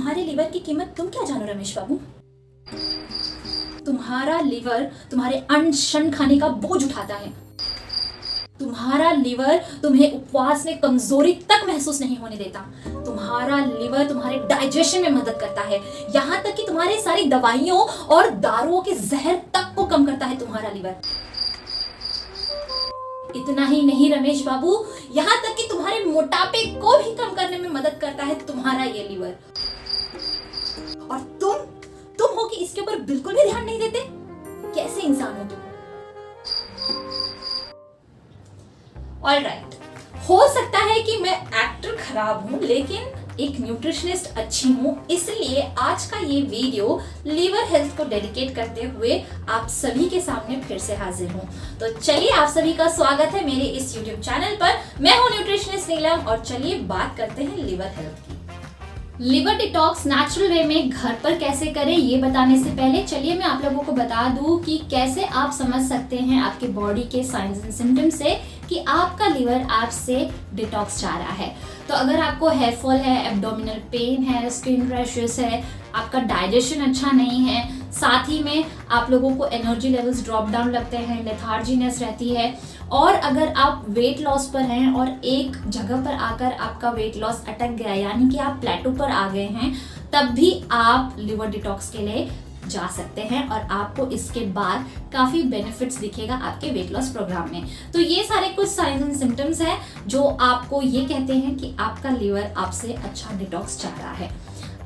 तुम्हारे लिवर की कीमत तुम क्या जानो रमेश बाबू। तुम्हारा लिवर तुम्हारे अनशन खाने का बोझ उठाता है। तुम्हारा लिवर तुम्हें उपवास में कमजोरी तक महसूस नहीं होने देता। तुम्हारा लिवर तुम्हारे डाइजेशन में मदद करता है, यहाँ तक कि तुम्हारे सारी दवाइयों और दारुओं के जहर तक को कम करता है तुम्हारा लिवर। इतना ही नहीं रमेश बाबू, यहाँ तक कि तुम्हारे मोटापे को भी कम करने में मदद करता है तुम्हारा ये लिवर। और तुम हो कि इसके ऊपर बिल्कुल भी ध्यान नहीं देते। कैसे इंसान हो तुम। ऑलराइट, हो सकता है कि मैं एक्टर खराब हूं, लेकिन एक न्यूट्रिशनिस्ट अच्छी हूं। इसलिए आज का ये वीडियो लीवर हेल्थ को डेडिकेट करते हुए आप सभी के सामने फिर से हाजिर हूं। तो चलिए, आप सभी का स्वागत है मेरे इस यूट्यूब चैनल पर। मैं हूं न्यूट्रिशनिस्ट नीलम और चलिए बात करते हैं लीवर हेल्थ की। लिवर डिटॉक्स नेचुरल वे में घर पर कैसे करें, ये बताने से पहले चलिए मैं आप लोगों को बता दूं कि कैसे आप समझ सकते हैं आपके बॉडी के साइंस एंड सिम्टम्स से कि आपका लिवर आपसे डिटॉक्स चाह रहा है। तो अगर आपको हेयर फॉल है, एब्डोमिनल पेन है, स्किन रैशेस है, आपका डाइजेशन अच्छा नहीं है, साथ ही में आप लोगों को एनर्जी लेवल्स ड्रॉप डाउन लगते हैं, लेथार्जीनेस रहती है, और अगर आप वेट लॉस पर हैं और एक जगह पर आकर आपका वेट लॉस अटक गया, यानी कि आप प्लेटो पर आ गए हैं, तब भी आप लिवर डिटॉक्स के लिए जा सकते हैं और आपको इसके बाद काफी बेनिफिट्स दिखेगा आपके वेट लॉस प्रोग्राम में। तो ये सारे कुछ साइंस एंड सिम्टम्स हैं जो आपको ये कहते हैं कि आपका लिवर आपसे अच्छा डिटॉक्स चाह रहा है।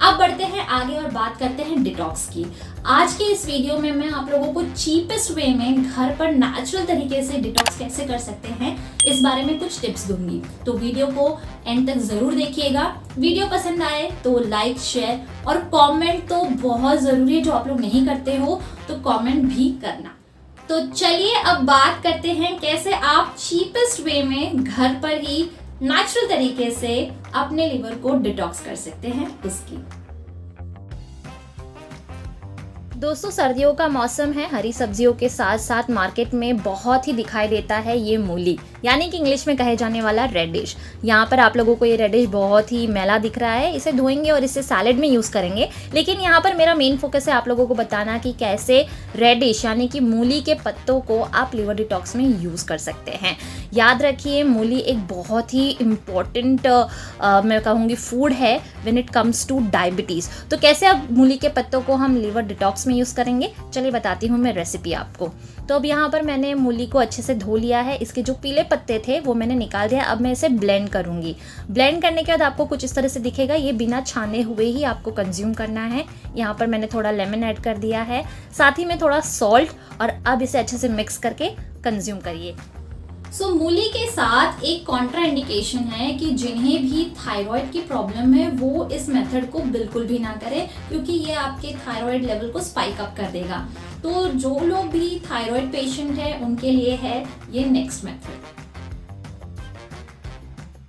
अब बढ़ते हैं आगे और बात करते हैं डिटॉक्स की। आज के इस वीडियो में मैं आप लोगों को चीपेस्ट वे में घर पर नेचुरल तरीके से डिटॉक्स कैसे कर सकते हैं, इस बारे में कुछ टिप्स दूंगी। तो वीडियो को एंड तक जरूर देखिएगा। वीडियो पसंद आए तो लाइक, शेयर और कमेंट तो बहुत जरूरी है। जो आप लोग नहीं करते हो तो कमेंट भी करना। तो चलिए अब बात करते हैं कैसे आप चीपेस्ट वे में घर पर ही नेचुरल तरीके से अपने लिवर को डिटॉक्स कर सकते हैं उसकी। दोस्तों, सर्दियों का मौसम है। हरी सब्जियों के साथ साथ मार्केट में बहुत ही दिखाई देता है ये मूली, यानी कि इंग्लिश में कहे जाने वाला रेडिश। यहाँ पर आप लोगों को ये रेडिश बहुत ही मैला दिख रहा है। इसे धोएंगे और इसे सैलेड में यूज़ करेंगे, लेकिन यहाँ पर मेरा मेन फोकस है आप लोगों को बताना कि कैसे रेडिश यानी कि मूली के पत्तों को आप लिवर डिटॉक्स में यूज़ कर सकते हैं। याद रखिए, मूली एक बहुत ही इम्पॉर्टेंट मैं कहूँगी फूड है when it comes two diabetes. तो कैसे अब मूली के पत्तों को हम लिवर डिटॉक्स में यूज़ करेंगे, चलिए बताती हूँ मैं रेसिपी आपको। तो अब यहाँ पर मैंने मूली को अच्छे से धो लिया है। इसके जो पीले पत्ते थे वो मैंने निकाल दिया। अब मैं इसे ब्लेंड करूँगी। ब्लेंड करने के बाद आपको कुछ इस तरह से दिखेगा। ये बिना छाने हुए ही आपको कंज्यूम करना है। यहाँ पर मैंने थोड़ा लेमन ऐड कर दिया है, साथ ही में थोड़ा सॉल्ट, और अब इसे अच्छे से मिक्स करके कंज्यूम करिए। मूली के साथ एक कॉन्ट्रा इंडिकेशन है कि जिन्हें भी थायराइड की प्रॉब्लम है वो इस मेथड को बिल्कुल भी ना करें, क्योंकि ये आपके थायराइड लेवल को स्पाइक अप कर देगा। तो जो लोग भी थायराइड पेशेंट है उनके लिए है ये नेक्स्ट मेथड।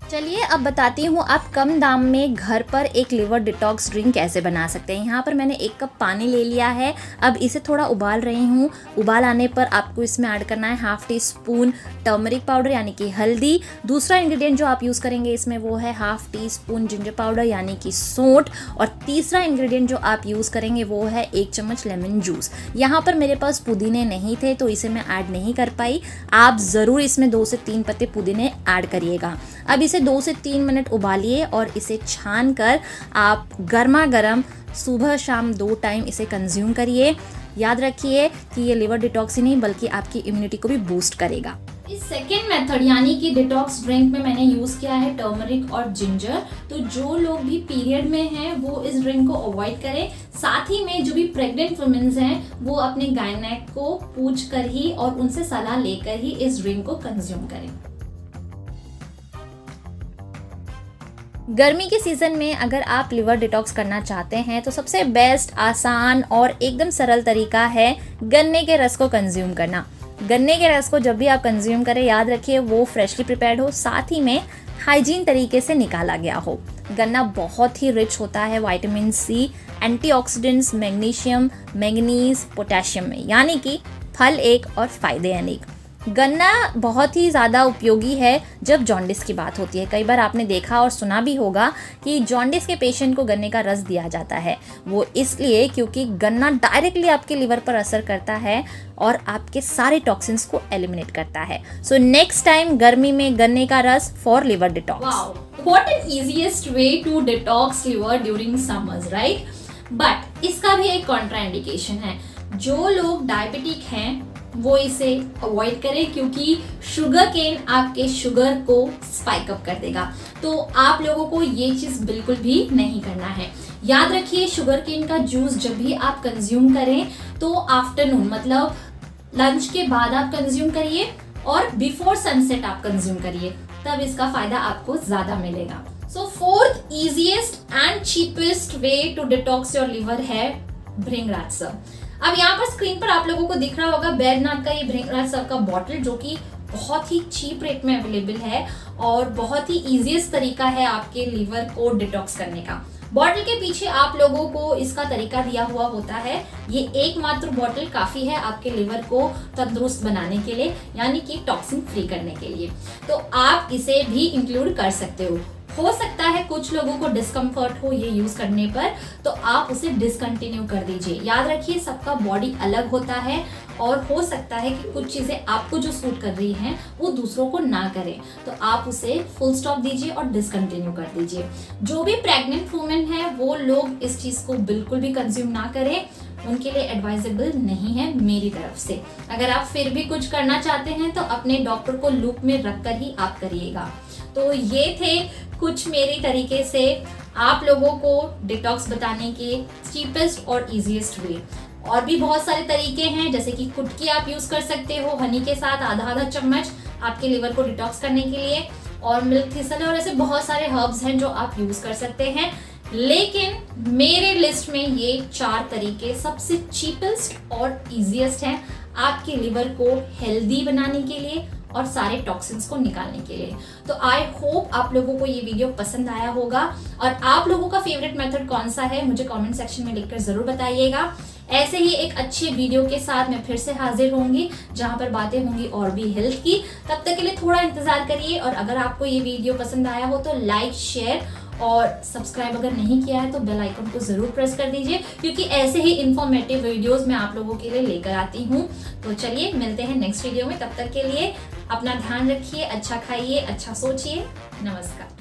चलिए अब बताती हूँ आप कम दाम में घर पर एक लिवर डिटॉक्स ड्रिंक कैसे बना सकते हैं। यहाँ पर मैंने 1 कप पानी ले लिया है। अब इसे थोड़ा उबाल रही हूँ। उबाल आने पर आपको इसमें ऐड करना है ½ टीस्पून टर्मरिक पाउडर यानी कि हल्दी। दूसरा इंग्रेडिएंट जो आप यूज़ करेंगे इसमें वो है ½ टीस्पून जिंजर पाउडर यानी कि सौंठ। और तीसरा इंग्रेडिएंट जो आप यूज़ करेंगे वो है 1 चम्मच लेमन जूस। यहाँ पर मेरे पास पुदीने नहीं थे तो इसे मैं ऐड नहीं कर पाई। आप ज़रूर इसमें 2 से 3 पत्ते पुदीने ऐड करिएगा। अब इसे 2 से 3 मिनट उबालिए और इसे छान कर आप गर्मा गर्म सुबह शाम 2 टाइम इसे कंज्यूम करिए। याद रखिए कि ये लिवर डिटॉक्स ही नहीं बल्कि आपकी इम्यूनिटी को भी बूस्ट करेगा। इस सेकेंड मेथड यानी कि डिटॉक्स ड्रिंक में मैंने यूज़ किया है टर्मरिक और जिंजर। तो जो लोग भी पीरियड में हैं वो इस ड्रिंक को अवॉइड करें। साथ ही में जो भी प्रेग्नेंट वुमेन्स हैं वो अपने गायनेक को पूछ कर ही और उनसे सलाह लेकर ही इस ड्रिंक को कंज्यूम करें। गर्मी के सीज़न में अगर आप लिवर डिटॉक्स करना चाहते हैं तो सबसे बेस्ट, आसान और एकदम सरल तरीका है गन्ने के रस को कंज्यूम करना। गन्ने के रस को जब भी आप कंज्यूम करें, याद रखिए वो फ्रेशली प्रिपेयर्ड हो, साथ ही में हाइजीन तरीके से निकाला गया हो। गन्ना बहुत ही रिच होता है vitamin C, antioxidants, magnesium, manganese, potassium में, यानी कि फल एक और फायदे अनेक। गन्ना बहुत ही ज़्यादा उपयोगी है जब जॉन्डिस की बात होती है। कई बार आपने देखा और सुना भी होगा कि जॉन्डिस के पेशेंट को गन्ने का रस दिया जाता है। वो इसलिए क्योंकि गन्ना डायरेक्टली आपके लिवर पर असर करता है और आपके सारे टॉक्सिन्स को एलिमिनेट करता है। सो नेक्स्ट टाइम गर्मी में गन्ने का रस for liver detox. Wow, what an easiest way to detox liver during summers, right? But इसका भी एक कॉन्ट्राइंडिकेशन है। जो लोग डायबिटिक हैं वो इसे अवॉइड करें क्योंकि शुगर केन आपके शुगर को स्पाइक अप कर देगा। तो आप लोगों को ये चीज़ बिल्कुल भी नहीं करना है। याद रखिए, शुगर केन का जूस जब भी आप कंज्यूम करें तो आफ्टरनून मतलब लंच के बाद आप कंज्यूम करिए और बिफोर सनसेट आप कंज्यूम करिए, तब इसका फायदा आपको ज्यादा मिलेगा। So fourth easiest and cheapest way to detox your liver है भृंगराज सब। अब यहाँ पर स्क्रीन पर आप लोगों को दिख रहा होगा बैद्यनाथ का ये भृंगराज सब का बॉटल, जो कि बहुत ही चीप रेट में अवेलेबल है और बहुत ही इजीएस्ट तरीका है आपके लिवर को डिटॉक्स करने का। बॉटल के पीछे आप लोगों को इसका तरीका दिया हुआ होता है। ये एकमात्र बॉटल काफी है आपके लिवर को तंदुरुस्त बनाने के लिए, यानी कि टॉक्सिन फ्री करने के लिए। तो आप इसे भी इंक्लूड कर सकते हो सकता है कुछ लोगों को डिस्कम्फर्ट हो ये यूज करने पर, तो आप उसे डिसकंटिन्यू कर दीजिए। याद रखिए, सबका बॉडी अलग होता है और हो सकता है कि कुछ चीजें आपको जो सूट कर रही हैं वो दूसरों को ना करें, तो आप उसे फुल स्टॉप दीजिए और डिसकंटिन्यू कर दीजिए। जो भी प्रेग्नेंट वुमेन है वो लोग इस चीज को बिल्कुल भी कंज्यूम ना करें, उनके लिए एडवाइजेबल नहीं है मेरी तरफ से। अगर आप फिर भी कुछ करना चाहते हैं तो अपने डॉक्टर को लूप में रखकर ही आप करिएगा। तो ये थे कुछ मेरे तरीके से आप लोगों को डिटॉक्स बताने के चीपेस्ट और इजीएस्ट वे। और भी बहुत सारे तरीके हैं, जैसे कि कुटकी आप यूज कर सकते हो हनी के साथ आधा चम्मच आपके लिवर को डिटॉक्स करने के लिए, और मिल्क थिसल, और ऐसे बहुत सारे हर्ब्स हैं जो आप यूज कर सकते हैं। लेकिन मेरे लिस्ट में ये 4 तरीके सबसे चीपेस्ट और इजीएस्ट हैं आपके लिवर को हेल्दी बनाने के लिए और सारे टॉक्सिन्स को निकालने के लिए। तो आई होप आप लोगों को ये वीडियो पसंद आया होगा, और आप लोगों का फेवरेट मेथड कौन सा है मुझे कमेंट सेक्शन में लिखकर जरूर बताइएगा। ऐसे ही एक अच्छे वीडियो के साथ मैं फिर से हाजिर होंगी, जहां पर बातें होंगी और भी हेल्थ की। तब तक के लिए थोड़ा इंतजार करिए, और अगर आपको ये वीडियो पसंद आया हो तो लाइक, शेयर और सब्सक्राइब अगर नहीं किया है तो बेल आइकन को जरूर प्रेस कर दीजिए, क्योंकि ऐसे ही इंफॉर्मेटिव वीडियोस मैं आप लोगों के लिए लेकर आती हूँ। तो चलिए मिलते हैं नेक्स्ट वीडियो में, तब तक के लिए अपना ध्यान रखिए, अच्छा खाइए, अच्छा सोचिए। नमस्कार।